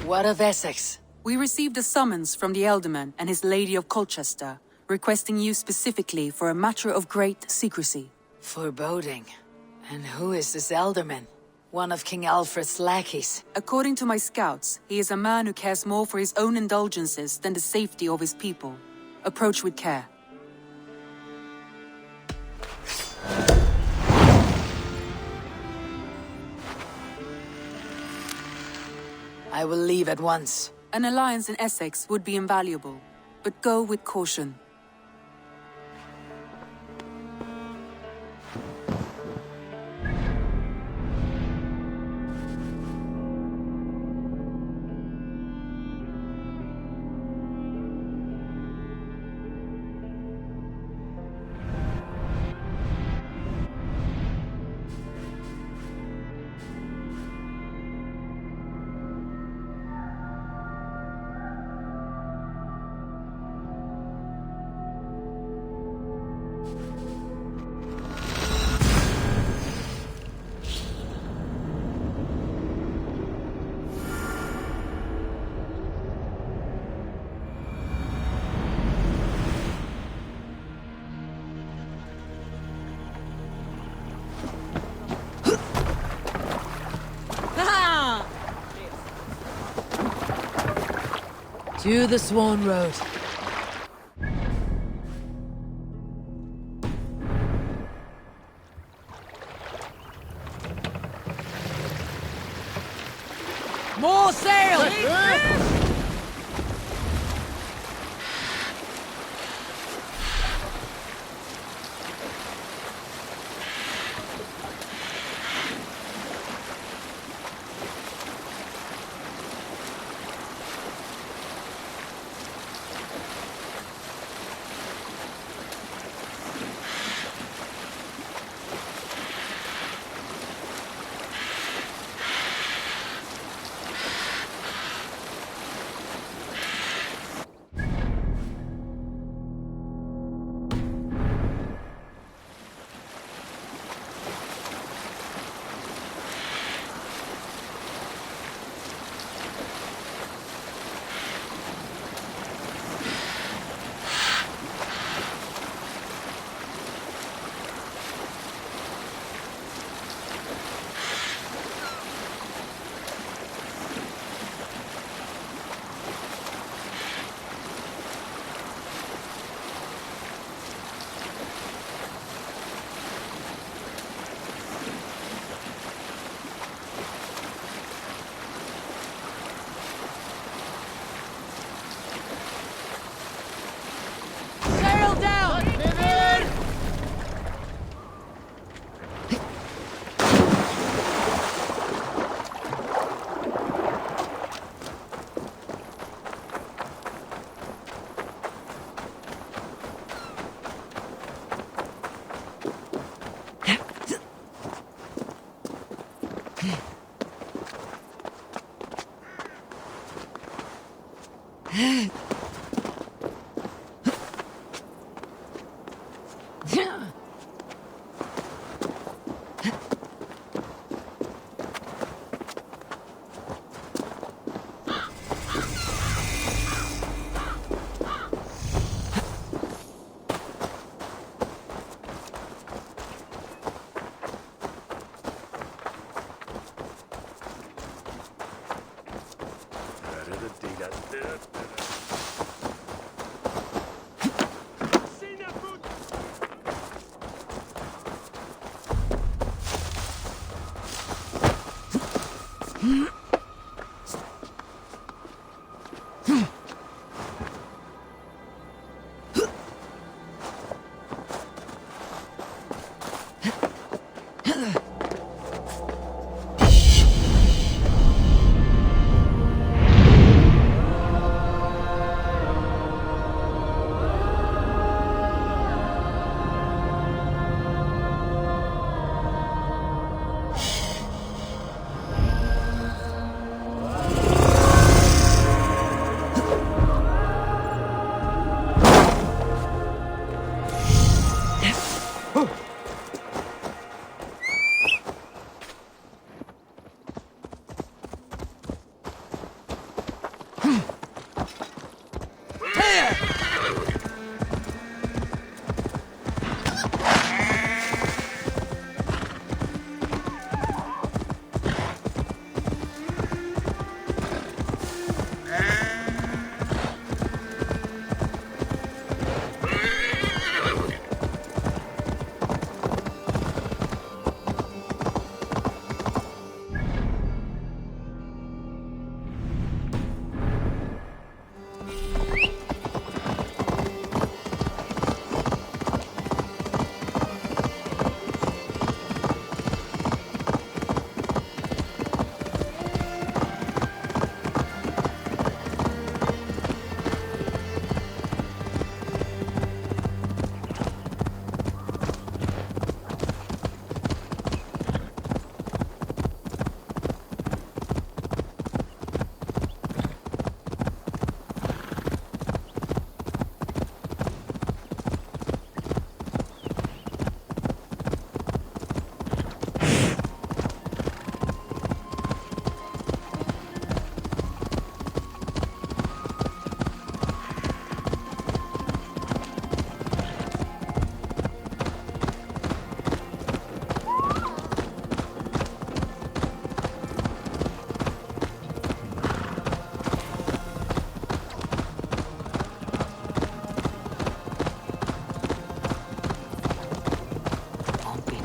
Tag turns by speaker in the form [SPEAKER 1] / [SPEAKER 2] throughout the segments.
[SPEAKER 1] What of Essex?
[SPEAKER 2] We received a summons from the Elderman and his Lady of Colchester, requesting you specifically for a matter of great secrecy.
[SPEAKER 1] Foreboding. And who is this Elderman? One of King Alfred's lackeys.
[SPEAKER 2] According to my scouts, he is a man who cares more for his own indulgences than the safety of his people. Approach with care.
[SPEAKER 1] I will leave at once.
[SPEAKER 2] An alliance in Essex would be invaluable, but go with caution.
[SPEAKER 1] To the Swan Road. More sail!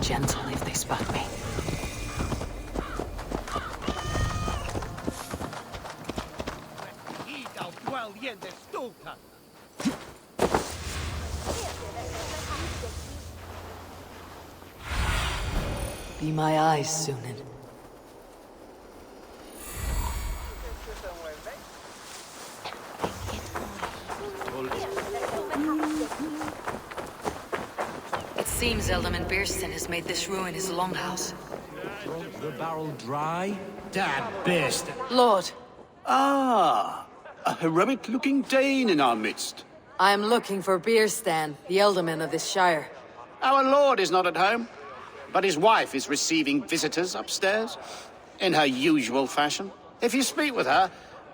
[SPEAKER 1] gentle if they spot me. Be my eyes, Sunan. It seems Elderman Beerston has made this ruin his longhouse.
[SPEAKER 3] The barrel dry? Dad, Beerston.
[SPEAKER 1] Lord,
[SPEAKER 4] Ah, a heroic-looking Dane in our midst.
[SPEAKER 1] I am looking for Beerstan, the Elderman of this shire.
[SPEAKER 4] Our lord is not at home, but his wife is receiving visitors upstairs, in her usual fashion. If you speak with her,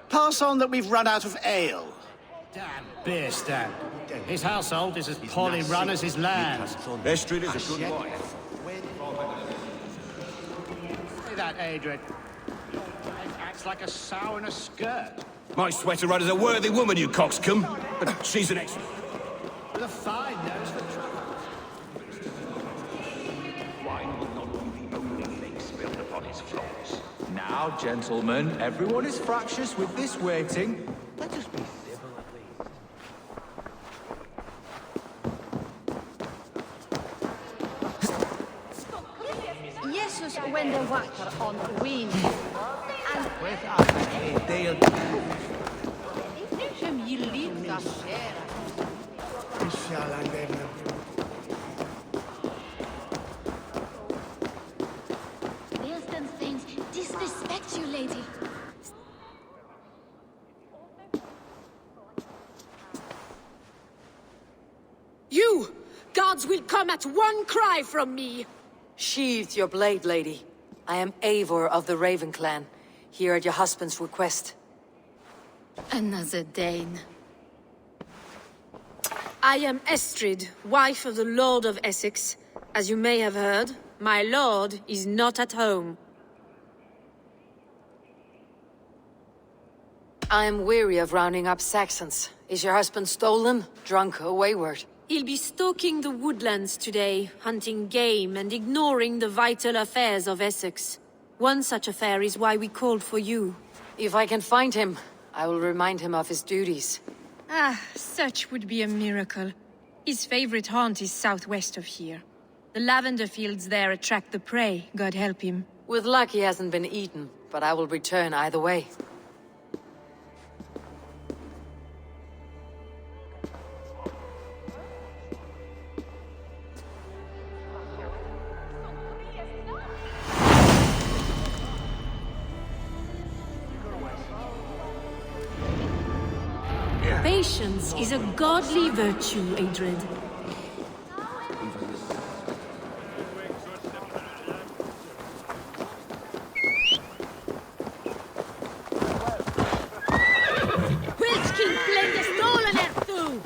[SPEAKER 4] pass on that we've run out of ale.
[SPEAKER 3] Dad, Beerston. His household is as poorly run as his land.
[SPEAKER 5] Estrid is a good wife.
[SPEAKER 3] Say that, Adrian. It acts like a sow in a skirt.
[SPEAKER 5] My sweater run is a worthy woman, you coxcomb. But she's an ex...
[SPEAKER 3] With a fine nose for trouble.
[SPEAKER 6] Wine will not be the only thing spilled upon his floors. Now, gentlemen, everyone is fractious with this waiting. Let us be civil at least.
[SPEAKER 7] Jesus wende wakker on wien. Som je lief dat
[SPEAKER 8] Beerston things disrespect you, lady.
[SPEAKER 7] You! Gods will come at one cry from me!
[SPEAKER 1] Sheathe your blade, lady. I am Eivor of the Raven clan, here at your husband's request.
[SPEAKER 8] Another Dane.
[SPEAKER 7] I am Estrid, wife of the Lord of Essex. As you may have heard, my lord is not at home.
[SPEAKER 1] I am weary of rounding up Saxons. Is your husband stolen, drunk, or wayward?
[SPEAKER 7] He'll be stalking the woodlands today, hunting game and ignoring the vital affairs of Essex. One such affair is why we called for you.
[SPEAKER 1] If I can find him, I will remind him of his duties.
[SPEAKER 7] Ah, such would be a miracle. His favorite haunt is southwest of here. The lavender fields there attract the prey, God help him.
[SPEAKER 1] With luck, he hasn't been eaten, but I will return either way.
[SPEAKER 7] Patience is a godly virtue, Adrid. Witchking blende stolen er toe!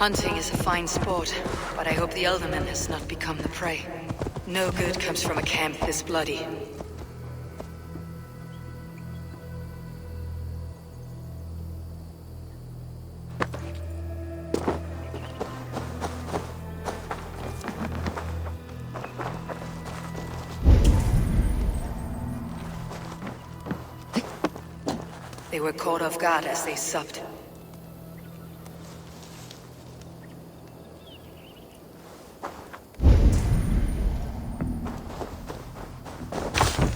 [SPEAKER 1] Hunting is a fine sport, but I hope the Elderman has not become the prey. No good comes from a camp this bloody. They were caught off guard as they supped.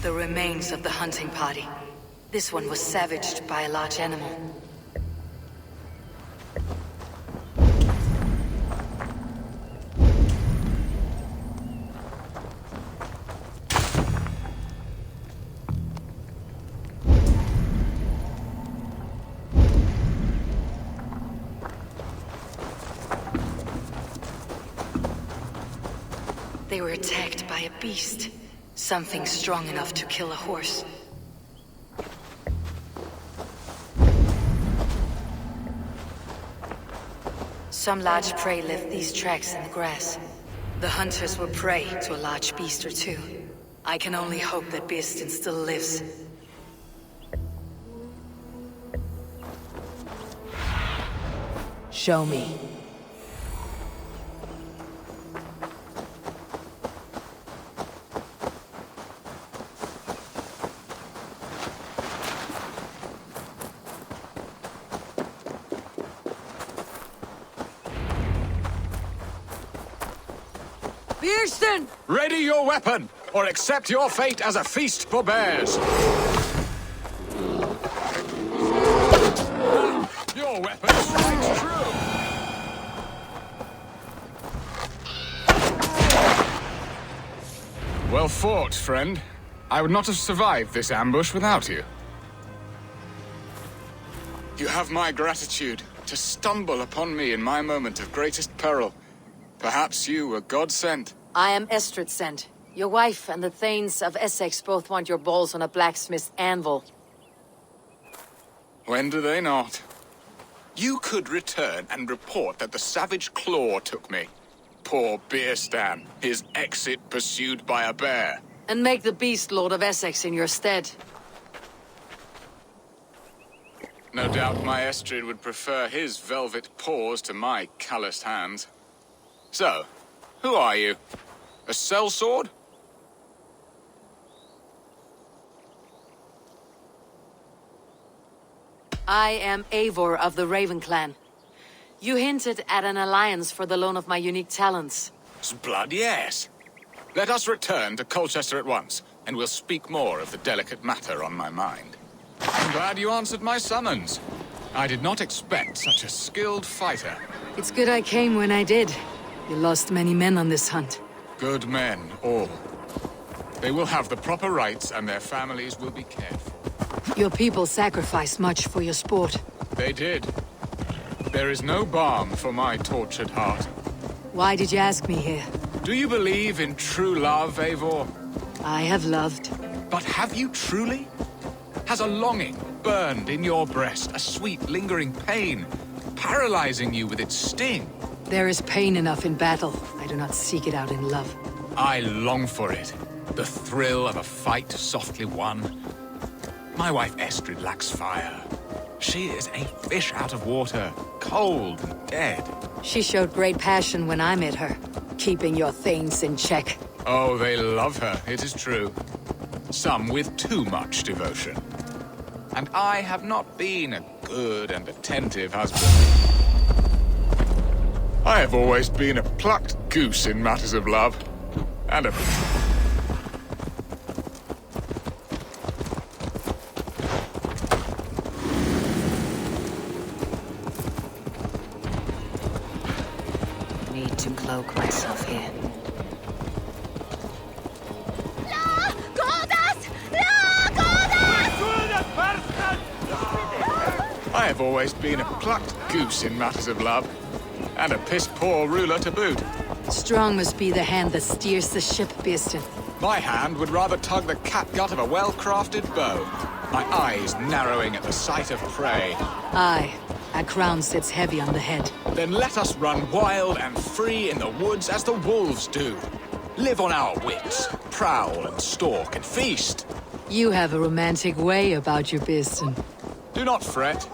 [SPEAKER 1] The remains of the hunting party. This one was savaged by a large animal. They were attacked by a beast. Something strong enough to kill a horse. Some large prey left these tracks in the grass. The hunters were prey to a large beast or two. I can only hope that Beastin still lives. Show me. Beastin!
[SPEAKER 5] Ready your weapon, or accept your fate as a feast for bears. Your weapon strikes true. Well fought, friend. I would not have survived this ambush without you. You have my gratitude to stumble upon me in my moment of greatest peril. Perhaps you were God-sent.
[SPEAKER 1] I am Estrid sent. Your wife and the Thanes of Essex both want your balls on a blacksmith's anvil.
[SPEAKER 5] When do they not? You could return and report that the savage Claw took me. Poor Beerstan, his exit pursued by a bear.
[SPEAKER 1] And make the beast Lord of Essex in your stead.
[SPEAKER 5] No doubt my Estrid would prefer his velvet paws to my calloused hands. So, who are you? A sellsword?
[SPEAKER 1] I am Eivor of the Raven Clan. You hinted at an alliance for the loan of my unique talents.
[SPEAKER 5] Blood, yes. Let us return to Colchester at once, and we'll speak more of the delicate matter on my mind. I'm glad you answered my summons. I did not expect such a skilled fighter.
[SPEAKER 1] It's good I came when I did. You lost many men on this hunt.
[SPEAKER 5] Good men, all. They will have the proper rights, and their families will be cared for.
[SPEAKER 1] Your people sacrificed much for your sport.
[SPEAKER 5] They did. There is no balm for my tortured heart.
[SPEAKER 1] Why did you ask me here?
[SPEAKER 5] Do you believe in true love, Eivor?
[SPEAKER 1] I have loved.
[SPEAKER 5] But have you truly? Has a longing burned in your breast, a sweet, lingering pain, paralyzing you with its sting?
[SPEAKER 1] There is pain enough in battle. I do not seek it out in love.
[SPEAKER 5] I long for it. The thrill of a fight softly won. My wife Estrid lacks fire. She is a fish out of water, cold and dead.
[SPEAKER 1] She showed great passion when I met her, keeping your things in check.
[SPEAKER 5] Oh, they love her, it is true. Some with too much devotion. And I have not been a good and attentive husband. I have always been a plucked goose in matters of love. And a...
[SPEAKER 1] Need to cloak myself here.
[SPEAKER 5] I have always been a plucked goose in matters of love. And a piss-poor ruler to boot.
[SPEAKER 1] Strong must be the hand that steers the ship, Beastin.
[SPEAKER 5] My hand would rather tug the catgut of a well-crafted bow. My eyes narrowing at the sight of prey.
[SPEAKER 1] Aye, A crown sits heavy on the head.
[SPEAKER 5] Then let us run wild and free in the woods as the wolves do. Live on our wits, prowl and stalk and feast.
[SPEAKER 1] You have a romantic way about you, Beeston.
[SPEAKER 5] Do not fret.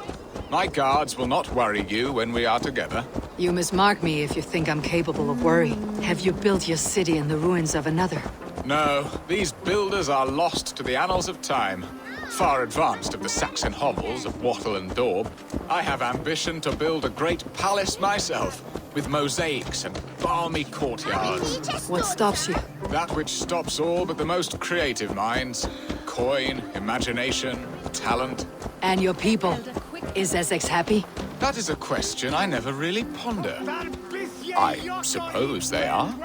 [SPEAKER 5] My guards will not worry you when we are together.
[SPEAKER 1] You mismark me if you think I'm capable of worry. Have you built your city in the ruins of another?
[SPEAKER 5] No, these builders are lost to the annals of time. Far advanced of the Saxon hovels of Wattle and Daub, I have ambition to build a great palace myself, with mosaics and balmy courtyards.
[SPEAKER 1] What stops you?
[SPEAKER 5] That which stops all but the most creative minds. Coin, imagination, talent.
[SPEAKER 1] And your people? Is Essex happy?
[SPEAKER 5] That is a question I never really ponder. I suppose they are.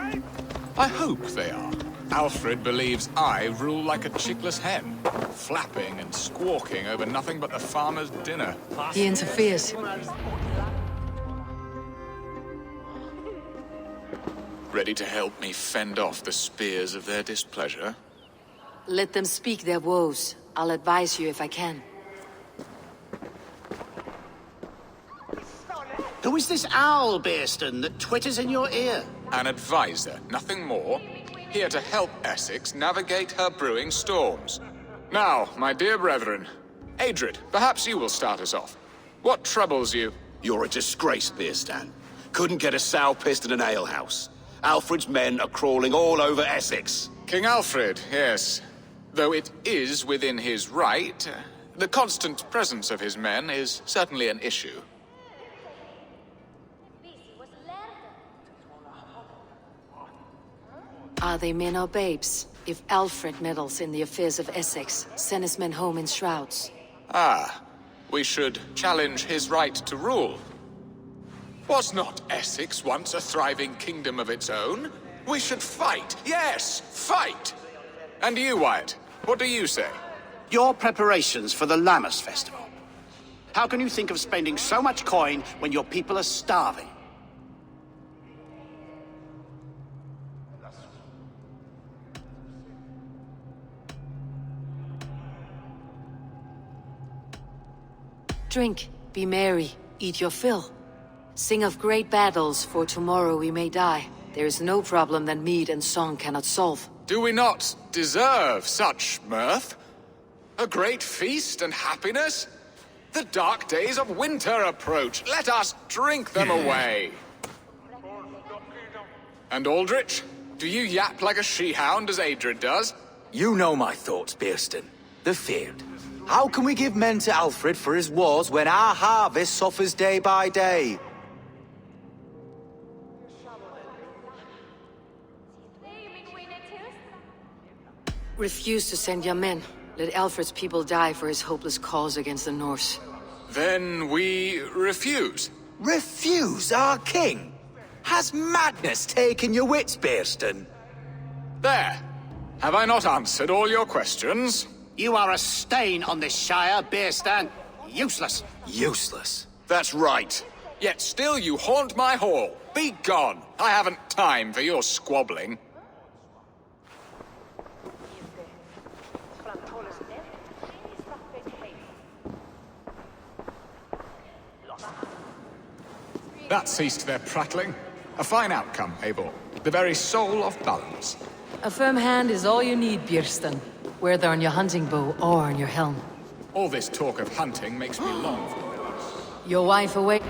[SPEAKER 5] I hope they are. Alfred believes I rule like a chickless hen, flapping and squawking over nothing but the farmer's dinner.
[SPEAKER 1] He interferes.
[SPEAKER 5] Ready to help me fend off the spears of their displeasure?
[SPEAKER 1] Let them speak their woes. I'll advise you if I can.
[SPEAKER 4] Who is this owl, Beeston, that twitters in your ear?
[SPEAKER 5] An advisor, nothing more. Here to help Essex navigate her brewing storms. Now, my dear brethren, Adred, perhaps you will start us off. What troubles you?
[SPEAKER 9] You're a disgrace, Beerstan. Couldn't get a sow pissed in an alehouse. Alfred's men are crawling all over Essex.
[SPEAKER 5] King Alfred, yes. Though it is within his right, the constant presence of his men is certainly an issue.
[SPEAKER 1] Are they men or babes? If Alfred meddles in the affairs of Essex, send his men home in shrouds.
[SPEAKER 5] Ah, we should challenge his right to rule. Was not Essex once a thriving kingdom of its own? We should fight, yes, fight! And you, Wyatt, what do you say?
[SPEAKER 4] Your preparations for the Lammas festival. How can you think of spending so much coin when your people are starving?
[SPEAKER 1] Drink, be merry, eat your fill. Sing of great battles, for tomorrow we may die. There is no problem that mead and song cannot solve.
[SPEAKER 5] Do we not deserve such mirth? A great feast and happiness? The dark days of winter approach. Let us drink them away. And Aldrich, do you yap like a she-hound as Adred does?
[SPEAKER 6] You know my thoughts, Beerston. The field. How can we give men to Alfred for his wars when our harvest suffers day by day?
[SPEAKER 1] Refuse to send your men. Let Alfred's people die for his hopeless cause against the Norse.
[SPEAKER 5] Then we refuse.
[SPEAKER 6] Refuse our king? Has madness taken your wits, Beerston?
[SPEAKER 5] There. Have I not answered all your questions?
[SPEAKER 4] You are a stain on this shire, Beerstan. Useless.
[SPEAKER 6] Useless.
[SPEAKER 9] That's right.
[SPEAKER 5] Yet still you haunt my hall. Be gone. I haven't time for your squabbling. That ceased their prattling. A fine outcome, Eivor. The very soul of balance.
[SPEAKER 1] A firm hand is all you need, Björsten. Whether on your hunting bow or on your helm.
[SPEAKER 5] All this talk of hunting makes me long for
[SPEAKER 1] Your wife away.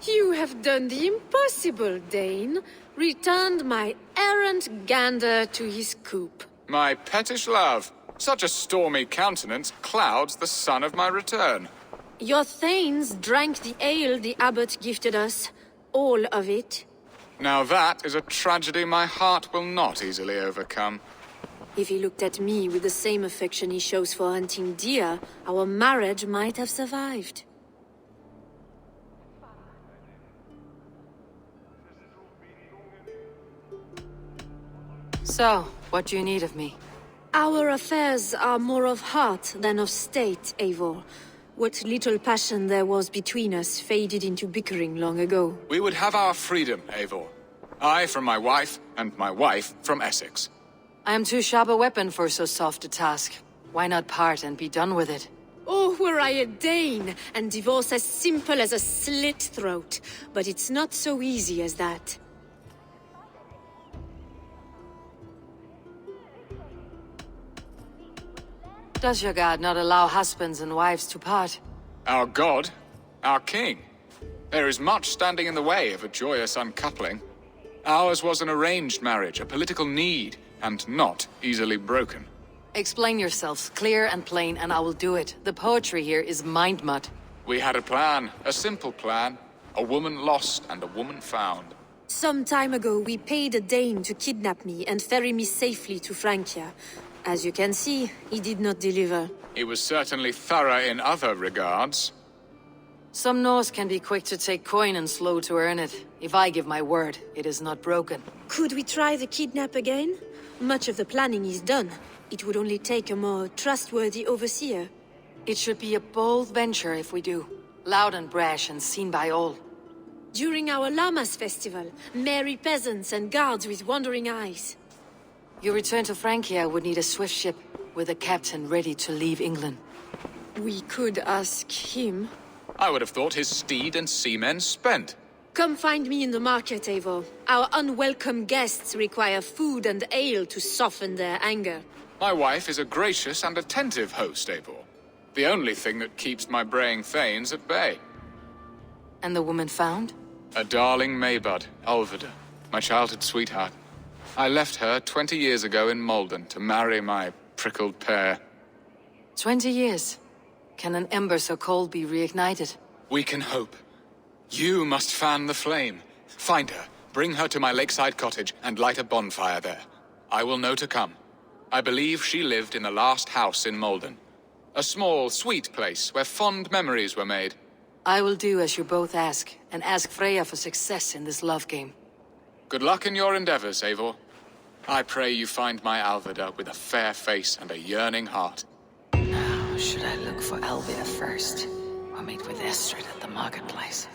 [SPEAKER 7] You have done the impossible, Dane. Returned my errant gander to his coop.
[SPEAKER 5] my pettish love. Such a stormy countenance clouds the sun of my return.
[SPEAKER 7] Your thanes drank the ale the abbot gifted us. All of it.
[SPEAKER 5] Now that is a tragedy my heart will not easily overcome.
[SPEAKER 7] If he looked at me with the same affection he shows for hunting deer, our marriage might have survived.
[SPEAKER 1] So, what do you need of me?
[SPEAKER 7] Our affairs are more of heart than of state, Eivor. What little passion there was between us faded into bickering long ago.
[SPEAKER 5] We would have our freedom, Eivor. I from my wife, and my wife from Essex.
[SPEAKER 1] I am too sharp a weapon for so soft a task. Why not part and be done with it?
[SPEAKER 7] Oh, were I a Dane, and divorce as simple as a slit throat. But it's not so easy as that.
[SPEAKER 1] Does your god not allow husbands and wives to part?
[SPEAKER 5] Our god? Our king? There is much standing in the way of a joyous uncoupling. Ours was an arranged marriage, a political need, and not easily broken.
[SPEAKER 1] Explain yourselves clear and plain, and I will do it. The poetry here is mind mud.
[SPEAKER 5] We had a plan, a simple plan. A woman lost and a woman found.
[SPEAKER 7] Some time ago, we paid a Dane to kidnap me and ferry me safely to Francia. As you can see, he did not deliver.
[SPEAKER 5] He was certainly thorough in other regards.
[SPEAKER 1] Some Norse can be quick to take coin and slow to earn it. If I give my word, it is not broken.
[SPEAKER 7] Could we try the kidnap again? Much of the planning is done. It would only take a more trustworthy overseer.
[SPEAKER 1] It should be a bold venture if we do. Loud and brash and seen by all.
[SPEAKER 7] During our Llamas festival, merry peasants and guards with wandering eyes.
[SPEAKER 1] Your return to Francia would need a swift ship, with a captain ready to leave England.
[SPEAKER 7] We could ask him.
[SPEAKER 5] I would have thought his steed and seamen spent.
[SPEAKER 7] Come find me in the market, Eivor. Our unwelcome guests require food and ale to soften their anger.
[SPEAKER 5] My wife is a gracious and attentive host, Eivor. The only thing that keeps my braying thanes at bay.
[SPEAKER 1] And the woman found?
[SPEAKER 5] A darling Maybud, Alvida, my childhood sweetheart. I left her 20 years ago in Malden to marry my prickled pear.
[SPEAKER 1] 20 years. Can an ember so cold be reignited?
[SPEAKER 5] We can hope. You must fan the flame. Find her, bring her to my lakeside cottage, and light a bonfire there. I will know to come. I believe she lived in the last house in Malden. A small, sweet place where fond memories were made.
[SPEAKER 1] I will do as you both ask, and ask Freya for success in this love game.
[SPEAKER 5] Good luck in your endeavors, Eivor. I pray you find my Alvida with a fair face and a yearning heart.
[SPEAKER 1] Now, should I look for Alvida first, or meet with Estrid at the marketplace?